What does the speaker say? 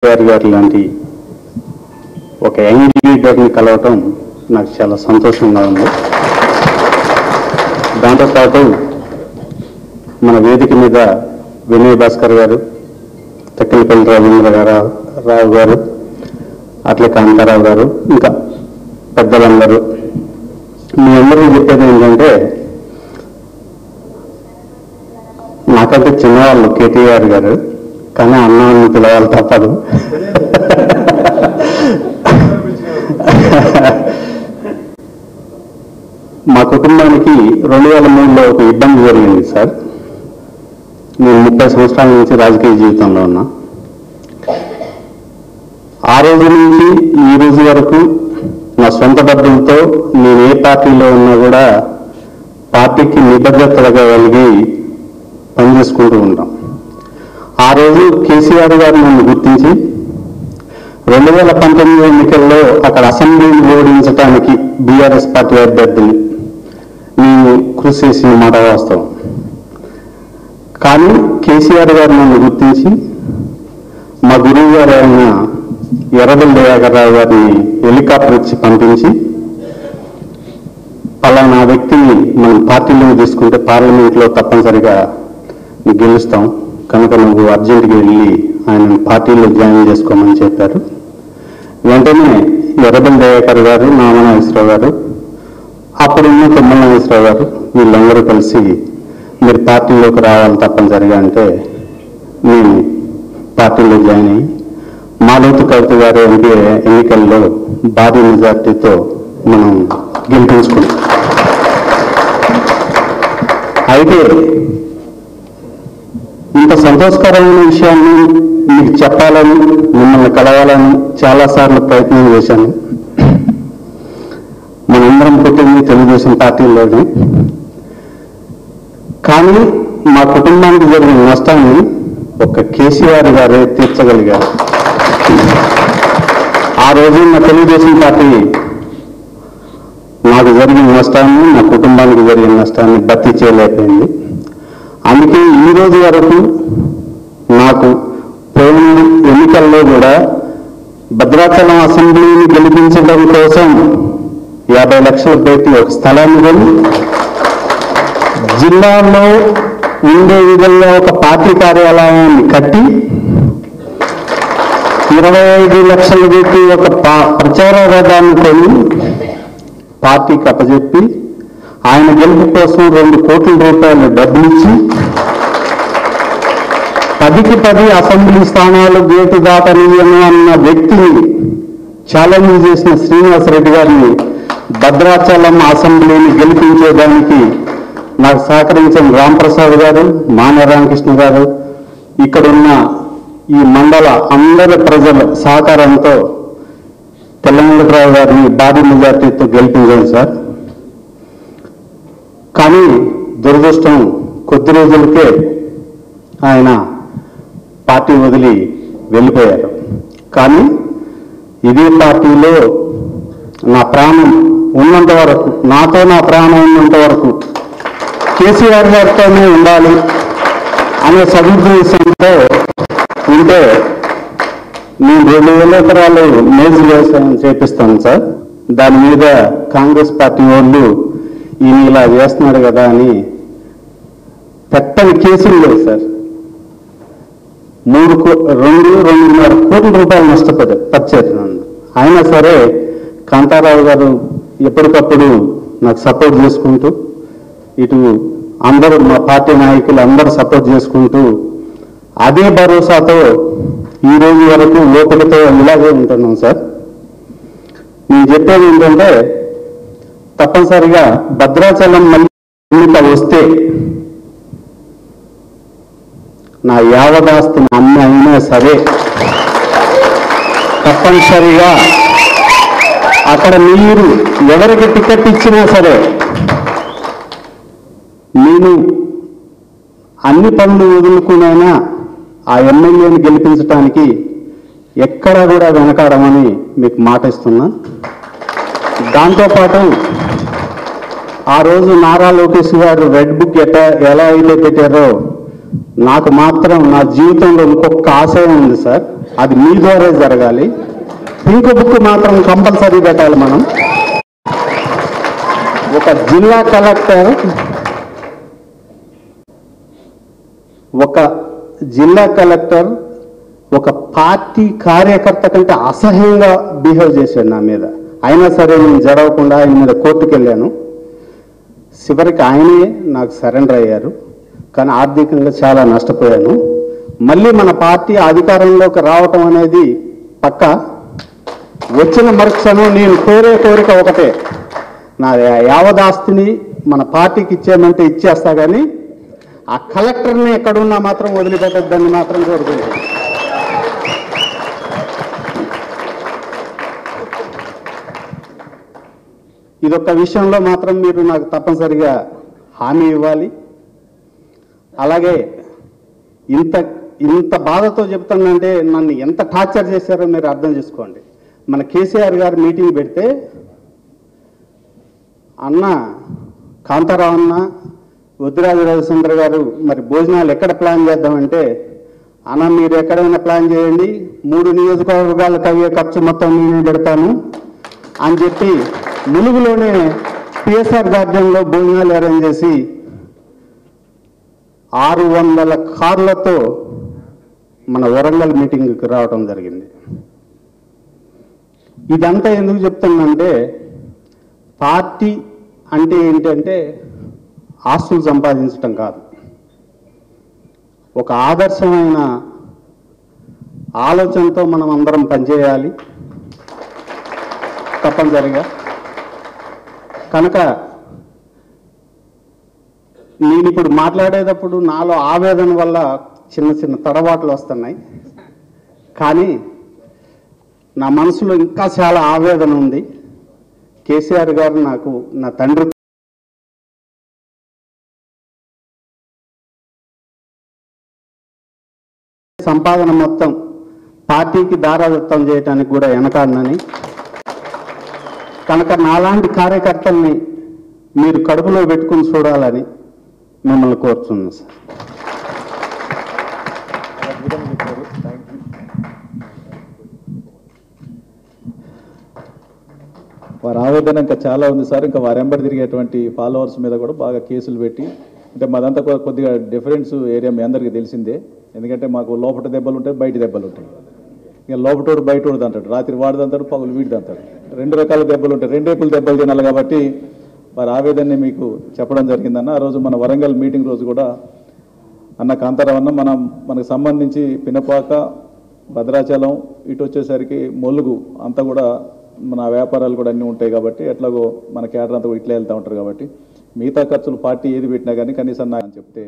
గారు లాంటి ఒక యంగ్ లీడర్ని కలవటం నాకు చాలా సంతోషంగా ఉంది. దాంతోపాటు మన వేదిక మీద వినయ్ భాస్కర్ గారు, తక్కిలపల్లి రాజేంద్రరావు గారు, అట్లే కాంతారావు గారు, ఇంకా పెద్దలందరూ, మీ అందరూ చెప్పేది ఏంటంటే, నాకంటే చిన్నవాళ్ళు కేటీఆర్ గారు, కానీ అన్నాన్ని పిలవాలి తప్పదు. మా కుటుంబానికి 2003లో ఒక ఇబ్బంది జరిగింది సార్. నేను 30 సంవత్సరాల నుంచి రాజకీయ జీవితంలో ఉన్నా. ఆ రోజు నుంచి ఈ రోజు వరకు నా సొంత డబ్బులతో నేను ఏ పార్టీలో ఉన్నా కూడా పార్టీకి నిబద్ధతగా కలిగి పనిచేసుకుంటూ ఉంటాం. ఆ రోజు కేసీఆర్ గారు నన్ను గుర్తించి 2019 ఎన్నికల్లో అక్కడ అసెంబ్లీని ఓడించడానికి బీఆర్ఎస్ పార్టీ అభ్యర్థులు నేను కృషి చేసిన మాట వాస్తవం. కానీ కేసీఆర్ గారు నన్ను గుర్తించి మా గురువు గారు అయిన ఎర్రబెల్లి దయాకర్రావు గారిని హెలికాప్టర్ ఇచ్చి పంపించి, పలానా వ్యక్తిని మనం పార్టీలో తీసుకుంటే పార్లమెంట్లో తప్పనిసరిగా గెలుస్తాం కనుక నువ్వు అర్జెంటుగా వెళ్ళి ఆయన పార్టీలో జాయిన్ చేసుకోమని చెప్పారు. వెంటనే ఎర్రబెల్లి దయాకర్ గారు, నామనాగేశ్వరరావు గారు, అప్పుడున్న తుమ్మల నాగేశ్వరరావు గారు, వీళ్ళందరూ కలిసి మీరు పార్టీలోకి రావాలి తప్పనిసరిగా అంటే నేను పార్టీలో జాయిన్ అయ్యి మాలోతు కవిత గారు ఎంపీ ఎన్నికల్లో భారీ మెజార్టీతో మనం గెలిపించుకున్నాం. అయితే ఇంత సంతోషకరమైన విషయాన్ని మీకు చెప్పాలని, మిమ్మల్ని కలవాలని చాలాసార్లు ప్రయత్నం చేశాను. మనందరం పుట్టింది తెలుగుదేశం పార్టీలోనే. కానీ మా కుటుంబానికి జరిగిన నష్టాన్ని ఒక కేసీఆర్ గారే తీర్చగలిగారు. ఆ రోజు నా తెలుగుదేశం పార్టీ నాకు జరిగిన నష్టాన్ని, నా కుటుంబానికి జరిగిన నష్టాన్ని భర్తీ చేయలేకపోయింది. అందుకే ఈ రోజు వరకు నాకు పోయిన ఎన్నికల్లో కూడా భద్రాచలం అసెంబ్లీని గెలిపించడం కోసం 50 లక్షలు పెట్టి ఒక స్థలాన్ని కొని జిల్లాలో ఉండే విధంగా ఒక పార్టీ కార్యాలయాన్ని కట్టి 25 లక్షలు పెట్టి ఒక ప్రచార రథాన్ని కొని పార్టీకి అప్పచెప్పి ఆయన గెలుపు కోసం 2 కోట్ల రూపాయలు డబ్బులిచ్చి 10కి 10 అసెంబ్లీ స్థానాలు గేటు దాటనీయను అన్న వ్యక్తిని ఛాలెంజ్ చేసిన శ్రీనివాసరెడ్డి గారిని భద్రాచలం అసెంబ్లీని గెలిపించేదానికి నాకు సహకరించిన రాంప్రసాద్ గారు, మాన రామకృష్ణ గారు, ఇక్కడున్న ఈ మండల అందరి ప్రజల సహకారంతో తెలంగాణరావు గారిని భారీ మెజార్టీతో గెలిపించాను సార్. కానీ దురదృష్టం, కొద్ది రోజులకే ఆయన పార్టీ వదిలి వెళ్ళిపోయారు. కానీ ఇదే పార్టీలో నా ప్రాణం ఉన్నంత వరకు, నాతో నా ప్రాణం ఉన్నంత వరకు కేసీఆర్ గారితోనే ఉండాలి అనే సదుద్దేశంతో ఉంటే నేను 2000 ఎకరాలు మేజు వ్యవసాయం చేపిస్తాను సార్. దాని మీద కాంగ్రెస్ పార్టీ వాళ్ళు ఈయన ఇలా చేస్తున్నాడు కదా అని పెట్టని కేసులు లేవు సార్. 2.5 కోట్ల రూపాయలు నష్టపరిచారు నన్ను. అయినా సరే కాంతారావు గారు ఎప్పటికప్పుడు నాకు సపోర్ట్ చేసుకుంటూ, ఇటు అందరూ మా పార్టీ నాయకులు అందరూ సపోర్ట్ చేసుకుంటూ, అదే భరోసాతో ఈ రోజు వరకు ఓపికతో ఇలాగే ఉంటున్నాం సార్. నేను చెప్పేది ఏంటంటే, తప్పనిసరిగా భద్రాచలం మళ్ళీ ఎన్నిక వస్తే నా యావదాస్తిని అమ్మి అయినా సరే తప్పనిసరిగా అక్కడ మీరు ఎవరికి టికెట్ ఇచ్చినా సరే నేను అన్ని పనులు వదులుకునైనా ఆ ఎమ్మెల్యేని గెలిపించడానికి ఎక్కడా కూడా వెనకాడమని మీకు మాట ఇస్తున్నా. దాంతోపాటు ఆ రోజు నారా లోకేష్ గారు రెడ్ బుక్ ఎలా అయితే పెట్టారో నాకు మాత్రం నా జీవితంలో ఇంకొక ఆశయం ఉంది సార్, అది మీ ద్వారా జరగాలి. పింక్ బుక్ మాత్రం కంపల్సరీ పెట్టాలి. మనం ఒక జిల్లా కలెక్టర్ ఒక పార్టీ కార్యకర్త కంటే అసహ్యంగా బిహేవ్ చేశాడు నా మీద. అయినా సరే నేను జరగకుండా ఆయన మీద కోర్టుకు వెళ్ళాను. చివరికి ఆయనే నాకు సరెండర్ అయ్యారు. కానీ ఆర్థికంగా చాలా నష్టపోయాను. మళ్ళీ మన పార్టీ అధికారంలోకి రావటం అనేది పక్క. వచ్చిన మరుక్షణం నేను కోరిక ఒకటే, నా యావదాస్తిని మన పార్టీకి ఇచ్చేయమంటే ఇచ్చేస్తా, కానీ ఆ కలెక్టర్ని ఎక్కడున్నా మాత్రం వదిలిపెట్టద్దని మాత్రం కోరుకుంటున్నాను. ఇదొక్క విషయంలో మాత్రం మీరు నాకు తప్పనిసరిగా హామీ ఇవ్వాలి. అలాగే ఇంత బాధతో చెప్తానంటే నన్ను ఎంత టార్చర్ చేశారో మీరు అర్థం చేసుకోండి. మన కేసీఆర్ గారు మీటింగ్ పెడితే అన్న కాంతారావు అన్న, వద్దిరాజు రవిచంద్ర గారు మరి భోజనాలు ఎక్కడ ప్లాన్ చేద్దామంటే, అన్న మీరు ఎక్కడైనా ప్లాన్ చేయండి, 3 నియోజకవర్గాలకు అయ్యే ఖర్చు మొత్తం నేనే పెడతాను అని చెప్పి ములుగులోనే పిఎస్ఆర్ గార్డెన్లో భోజనాలు అరేంజ్ చేసి 600 కార్లతో మన వరంగల్ మీటింగ్కి రావడం జరిగింది. ఇదంతా ఎందుకు చెప్తానంటే, పార్టీ అంటే ఏంటంటే ఆస్తులు సంపాదించడం కాదు, ఒక ఆదర్శమైన ఆలోచనతో మనం అందరం పనిచేయాలి తప్పనిసరిగా. కనుక నేను ఇప్పుడు మాట్లాడేటప్పుడు నాలో ఆవేదన వల్ల చిన్న తడబాట్లు వస్తున్నాయి, కానీ నా మనసులో ఇంకా చాలా ఆవేదన ఉంది. కేసీఆర్ గారు నాకు నా తండ్రి సంపాదన మొత్తం పార్టీకి దారాదత్తం చేయడానికి కూడా వెనకాడనని, కనుక నాలాంటి కార్యకర్తల్ని మీరు కడుపులో పెట్టుకుని చూడాలని మిమ్మల్ని కోరుతున్నాను సార్. వారి ఆవేదన ఇంకా చాలా ఉంది సార్. ఇంకా వారి వెంబడి తిరిగేటువంటి ఫాలోవర్స్ మీద కూడా బాగా కేసులు పెట్టి, అంటే మాదంతా కొద్దిగా డిఫరెన్స్ ఏరియా మీ అందరికీ తెలిసిందే. ఎందుకంటే మాకు లోపల దెబ్బలు ఉంటాయి, బయట దెబ్బలు ఉంటాయి. ఇక లోపటోడు బయటోడు అంటాడు, రాత్రి వాడిదంటాడు, పగులు వీడిదంటాడు. 2 రకాల దెబ్బలు ఉంటాయి, 2 వైపులు దెబ్బలు తినాలి. కాబట్టి వారి ఆవేదనని మీకు చెప్పడం జరిగిందన్న. ఆ రోజు మన వరంగల్ మీటింగ్ రోజు కూడా అన్న కాంతారావు అన్న మనకు సంబంధించి పినపాక, భద్రాచలం, ఇటు వచ్చేసరికి మొలుగు అంతా కూడా మన వ్యాపారాలు కూడా అన్నీ ఉంటాయి. కాబట్టి ఎట్లాగో మన కేడర్ అంతా ఇట్లా వెళ్తూ ఉంటారు. కాబట్టి మిగతా ఖర్చులు పార్టీ ఏది పెట్టినా కానీ కనీసం అని చెప్తే